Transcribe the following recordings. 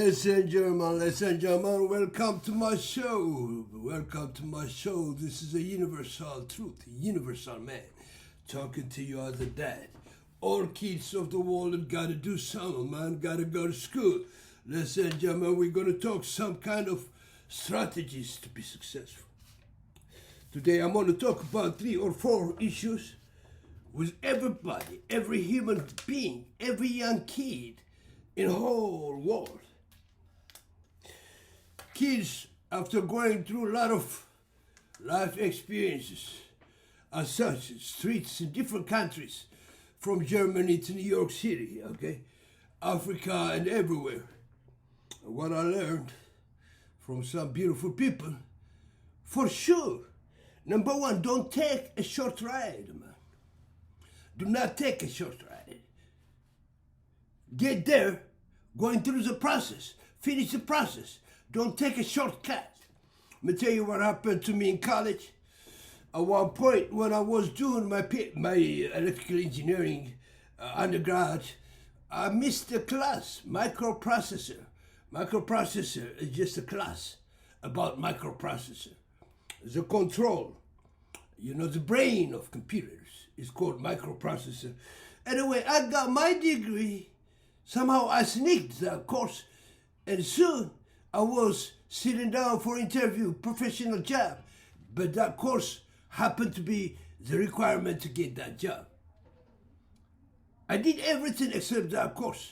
Ladies and gentlemen, welcome to my show. Welcome to my show. This is a universal truth, a universal man talking to you as a dad. All kids of the world gotta do something, man. Gotta go to school. Ladies and gentlemen, we're gonna talk some kind of strategies to be successful. Today, I'm gonna talk about 3 or 4 issues with everybody, every human being, every young kid in the whole world. Kids, after going through a lot of life experiences, as such, streets in different countries, from Germany to New York City, okay, Africa and everywhere. What I learned from some beautiful people, for sure, number 1, don't take a short ride, man. Do not take a short ride. Get there, going through the process, finish the process. Don't take a shortcut. Let me tell you what happened to me in college. At one point, when I was doing my electrical engineering undergrad, I missed a class, microprocessor. Microprocessor is just a class about microprocessor. The control, the brain of computers is called microprocessor. Anyway, I got my degree. Somehow I sneaked that course, and soon I was sitting down for interview, professional job, but that course happened to be the requirement to get that job. I did everything except that course.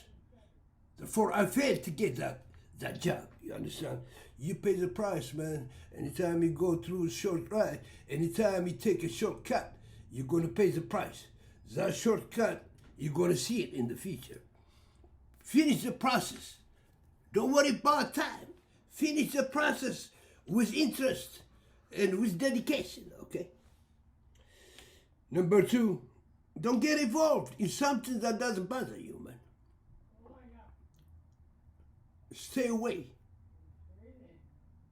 Therefore, I failed to get that job. You understand? You pay the price, man. Anytime you go through a short ride, anytime you take a shortcut, you're going to pay the price. That shortcut, you're going to see it in the future. Finish the process. Don't worry about time. Finish the process with interest and with dedication, okay? Number 2, don't get involved in something that doesn't bother you, man. Stay away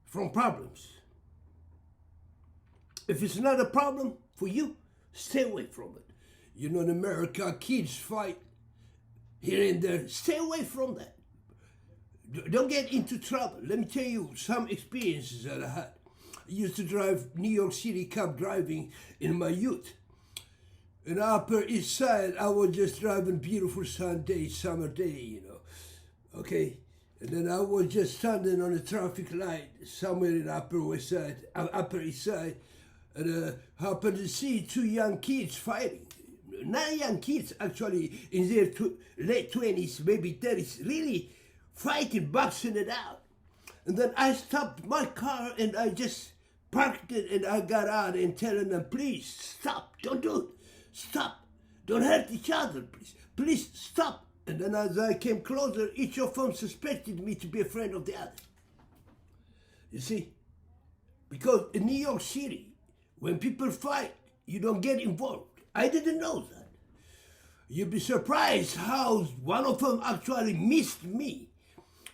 from problems. If it's not a problem for you, stay away from it. In America, kids fight here and there. Stay away from that. Don't get into trouble. Let me tell you some experiences that I had. I used to drive New York City cab driving in my youth. In Upper East Side, I was just driving beautiful summer day, okay? And then I was just standing on a traffic light somewhere in Upper East Side, and happened to see 2 young kids fighting. Not young kids, actually, in their late 20s, maybe 30s, really fighting, boxing it out. And then I stopped my car and I just parked it and I got out and telling them, please stop, don't do it, stop, don't hurt each other, please stop. And then as I came closer, each of them suspected me to be a friend of the other. You see, because in New York City, when people fight, you don't get involved. I didn't know that. You'd be surprised how one of them actually missed me.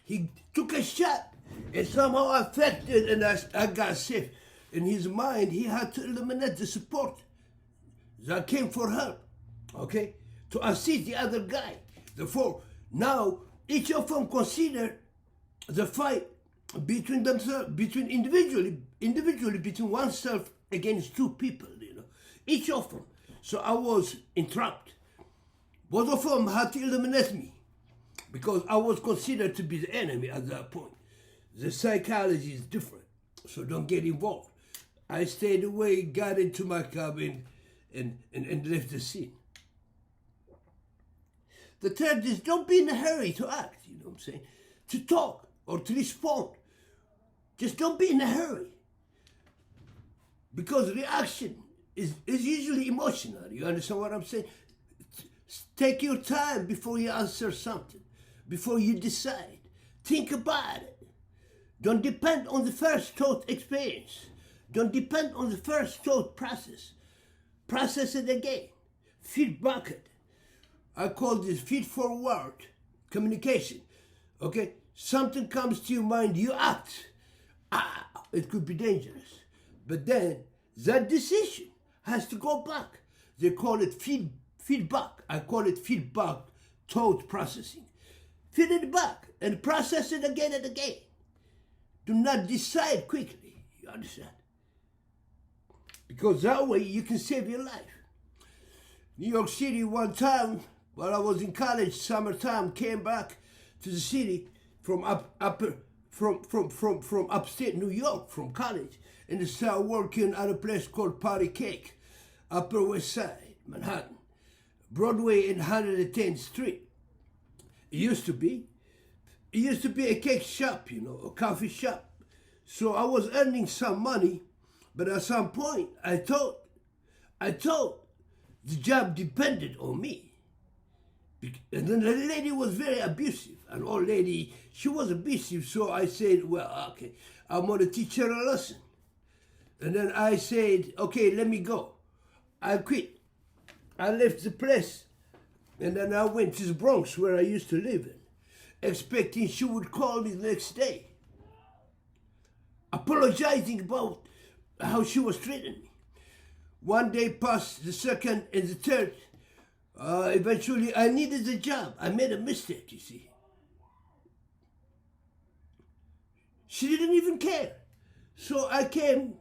He took a shot and somehow affected, and I got safe. In his mind, he had to eliminate the support that came for help, okay, to assist the other guy. Therefore, now each of them consider the fight between themselves, individually between oneself against 2 people, each of them. So I was entrapped. Both of them had to eliminate me because I was considered to be the enemy at that point. The psychology is different, so don't get involved. I stayed away, got into my cabin, and left the scene. The third is don't be in a hurry to act, to talk or to respond. Just don't be in a hurry. Because reaction is usually emotional. You understand what I'm saying? Take your time before you answer something, before you decide. Think about it. Don't depend on the first thought experience. Don't depend on the first thought process. Process it again. Feedback it. I call this feed-forward communication. Okay? Something comes to your mind, you act. It could be dangerous. But then that decision has to go back. They call it feedback. I call it feedback thought processing. fill it back, and process it again and again. Do not decide quickly, you understand? Because that way you can save your life. New York City one time, while I was in college, summertime, came back to the city from from upstate New York, from college, and started working at a place called Party Cake, Upper West Side, Manhattan, Broadway and 110th Street. It used to be a cake shop, a coffee shop. So I was earning some money, but at some point I thought the job depended on me. And then the lady was very abusive, an old lady. She was abusive, so I said, well, okay, I'm going to teach her a lesson. And then I said, okay, let me go. I quit. I left the place, and then I went to the Bronx where I used to live in, expecting she would call me the next day, apologizing about how she was treating me. One day passed, the second and the third. Eventually, I needed the job. I made a mistake, you see. She didn't even care. So I came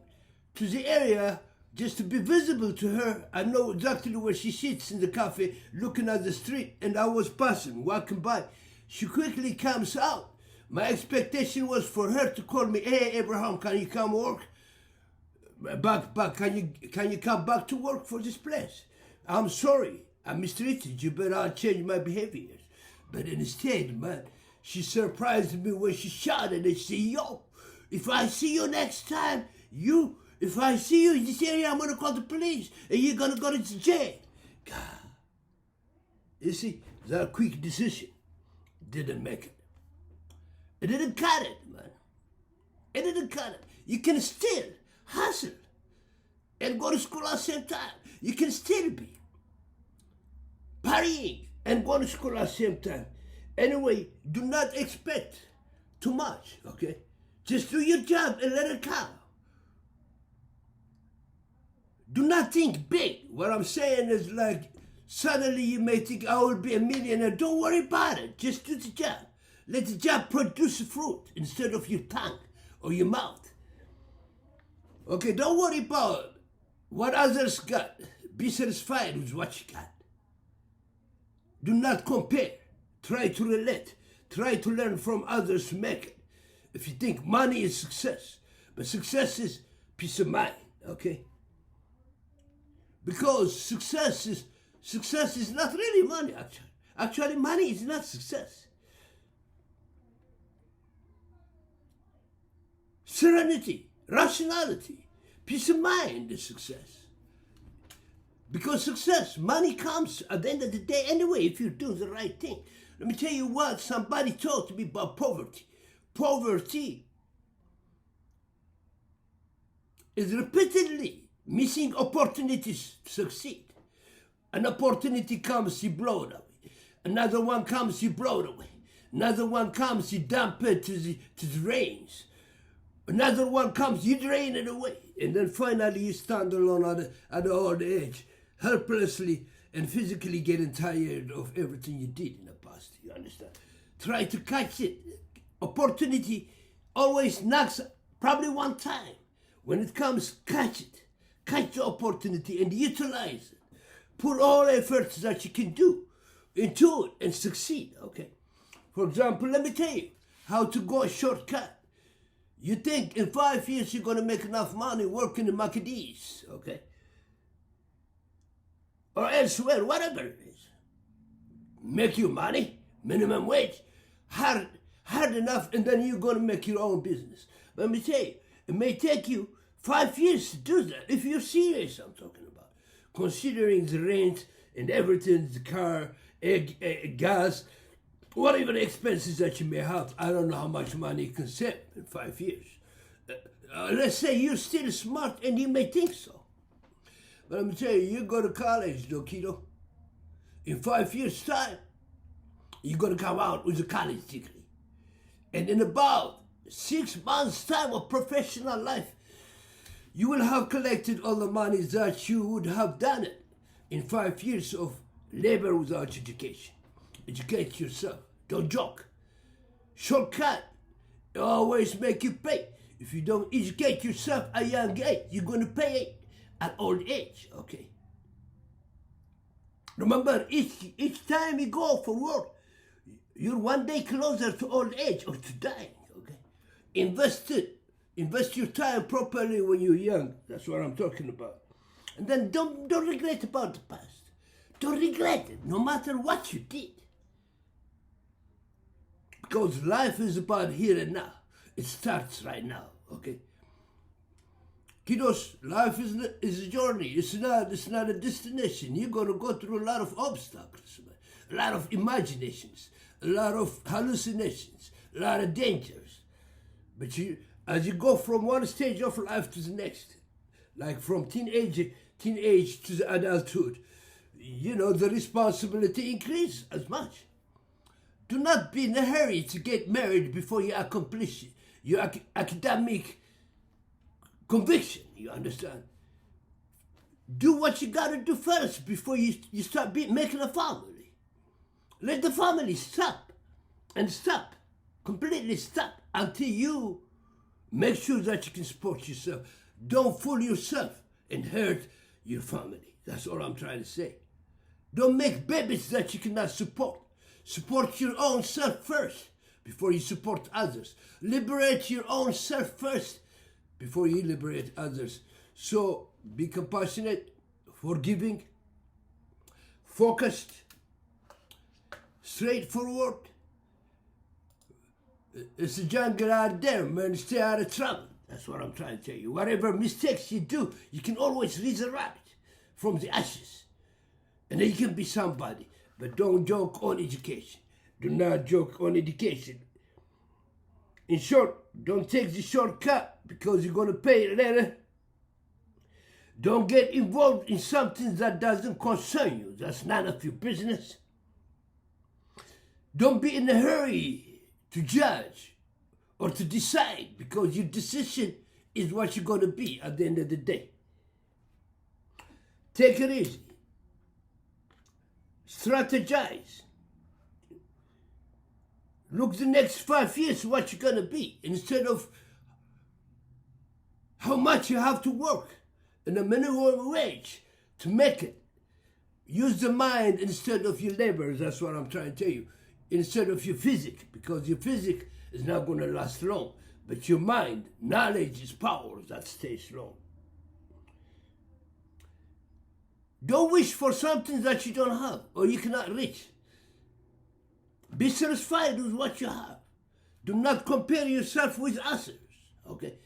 to the area just to be visible to her. I know exactly where she sits in the cafe, looking at the street, and I was passing, walking by. She quickly comes out. My expectation was for her to call me, hey, Abraham, can you come work? Back, can you come back to work for this place? I'm sorry, I mistreated you, but I'll change my behaviors. But instead, man, she surprised me when she shouted and said, yo, if I see you next time, if I see you in this area, I'm gonna call the police and you're gonna go to jail. God. You see, that quick decision didn't make it. It didn't cut it, man. It didn't cut it. You can still hustle and go to school at the same time. You can still be partying and go to school at the same time. Anyway, do not expect too much, okay? Just do your job and let it count. Do not think big. What I'm saying is like, suddenly you may think, I will be a millionaire. Don't worry about it. Just do the job. Let the job produce fruit instead of your tongue or your mouth. Okay, don't worry about what others got. Be satisfied with what you got. Do not compare. Try to relate. Try to learn from others to make it. If you think money is success, but success is peace of mind, okay? Because success is not really money, actually. Actually, money is not success. Serenity, rationality, peace of mind is success. Because success, money comes at the end of the day anyway if you do the right thing. Let me tell you what somebody taught me about poverty. Poverty is repeatedly missing opportunities to succeed. An opportunity comes, you blow it away. Another one comes, you blow it away. Another one comes, you dump it to the rains. Another one comes, you drain it away. And then finally you stand alone at the old age, helplessly and physically getting tired of everything you did in the past. You understand? Try to catch it. Opportunity always knocks probably one time. When it comes, catch it. Catch the opportunity and utilize it. Put all efforts that you can do into it and succeed, okay? For example, let me tell you how to go a shortcut. You think in 5 years you're going to make enough money working in Maccadees, okay? Or elsewhere, whatever it is. Make your money, minimum wage, hard enough, and then you're going to make your own business. Let me tell you, it may take you 5 years to do that, if you're serious, I'm talking about. Considering the rent and everything, the car, gas, whatever the expenses that you may have, I don't know how much money you can save in 5 years. Let's say you're still smart and you may think so. But let me tell you, you go to college, Dokito. In 5 years' time, you're going to come out with a college degree. And in about 6 months' time of professional life, you will have collected all the money that you would have done it in 5 years of labor without education. Educate yourself. Don't joke. shortcut. It always make you pay. If you don't educate yourself at a young age, you're going to pay it at old age, okay? Remember, each time you go for work, you're one day closer to old age or to dying, okay? Invest your time properly when you're young. That's what I'm talking about. And then don't regret about the past. Don't regret it, no matter what you did. Because life is about here and now. It starts right now, okay? Kiddos, life is a journey. It's not a destination. You're going to go through a lot of obstacles, a lot of imaginations, a lot of hallucinations, a lot of dangers. But as you go from one stage of life to the next, like from teenage to the adulthood, the responsibility increases as much. Do not be in a hurry to get married before you accomplish your academic conviction, you understand? Do what you gotta do first before you start making a family. Let the family stop, completely stop, until you make sure that you can support yourself. Don't fool yourself and hurt your family. That's all I'm trying to say. Don't make babies that you cannot support. Support your own self first before you support others. Liberate your own self first before you liberate others. So be compassionate, forgiving, focused, straightforward. It's a jungle out there, man. Stay out of trouble. That's what I'm trying to tell you. Whatever mistakes you do, you can always resurrect from the ashes. And then you can be somebody. But don't joke on education. Do not joke on education. In short, don't take the shortcut because you're going to pay it later. Don't get involved in something that doesn't concern you. That's none of your business. Don't be in a hurry to judge or to decide because your decision is what you're going to be at the end of the day. Take it easy. Strategize. Look the next 5 years what you're going to be instead of how much you have to work in a minimum wage to make it. Use the mind instead of your labor. That's what I'm trying to tell you. Instead of your physique, because your physique is not going to last long. But your mind, knowledge is power that stays long. Don't wish for something that you don't have or you cannot reach. Be satisfied with what you have. Do not compare yourself with others, okay?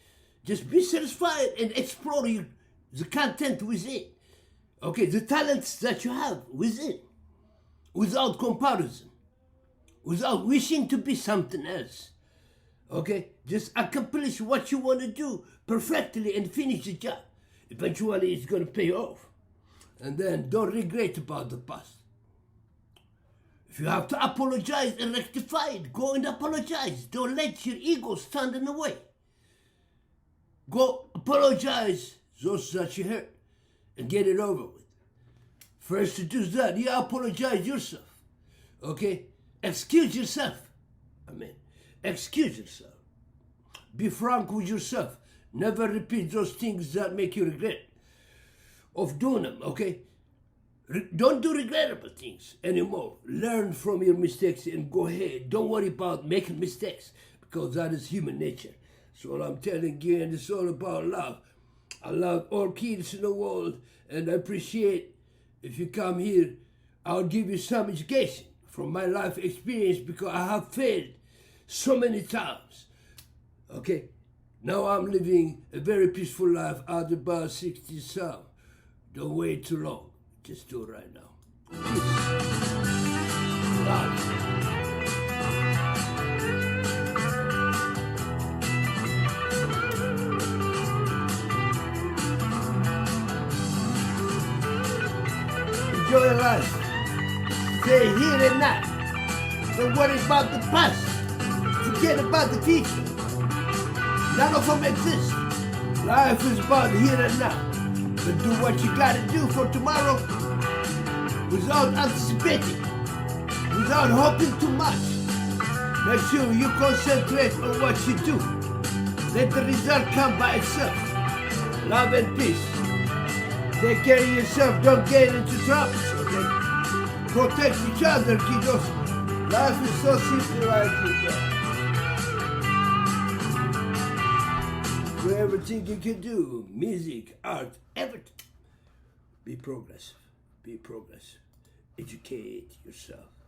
Just be satisfied and explore the content within, okay? The talents that you have within, without comparison, without wishing to be something else, okay? Just accomplish what you want to do perfectly and finish the job. Eventually, it's going to pay off. And then don't regret about the past. If you have to apologize and rectify it, go and apologize. Don't let your ego stand in the way. Go apologize those that you hurt and get it over with. First to do that, you apologize yourself. Okay? Excuse yourself. Excuse yourself. Be frank with yourself. Never repeat those things that make you regret of doing them, okay? Don't do regrettable things anymore. Learn from your mistakes and go ahead. Don't worry about making mistakes because that is human nature. So what I'm telling you, and it's all about love. I love all kids in the world, and I appreciate if you come here, I'll give you some education from my life experience because I have failed so many times, okay? Now I'm living a very peaceful life at about 60 some. Don't wait too long. Just do it right now. Enjoy life. Stay here and now. Don't worry about the past. Forget about the future. None of them exist. Life is about here and now. But do what you gotta do for tomorrow without anticipating, without hoping too much. Make sure you concentrate on what you do. Let the result come by itself. Love and peace. Take care of yourself, don't get into trouble, okay? Protect each other, kiddos. Life is so simple like it. Do everything you can do. Music, art, everything. Be progressive. Be progressive. Educate yourself.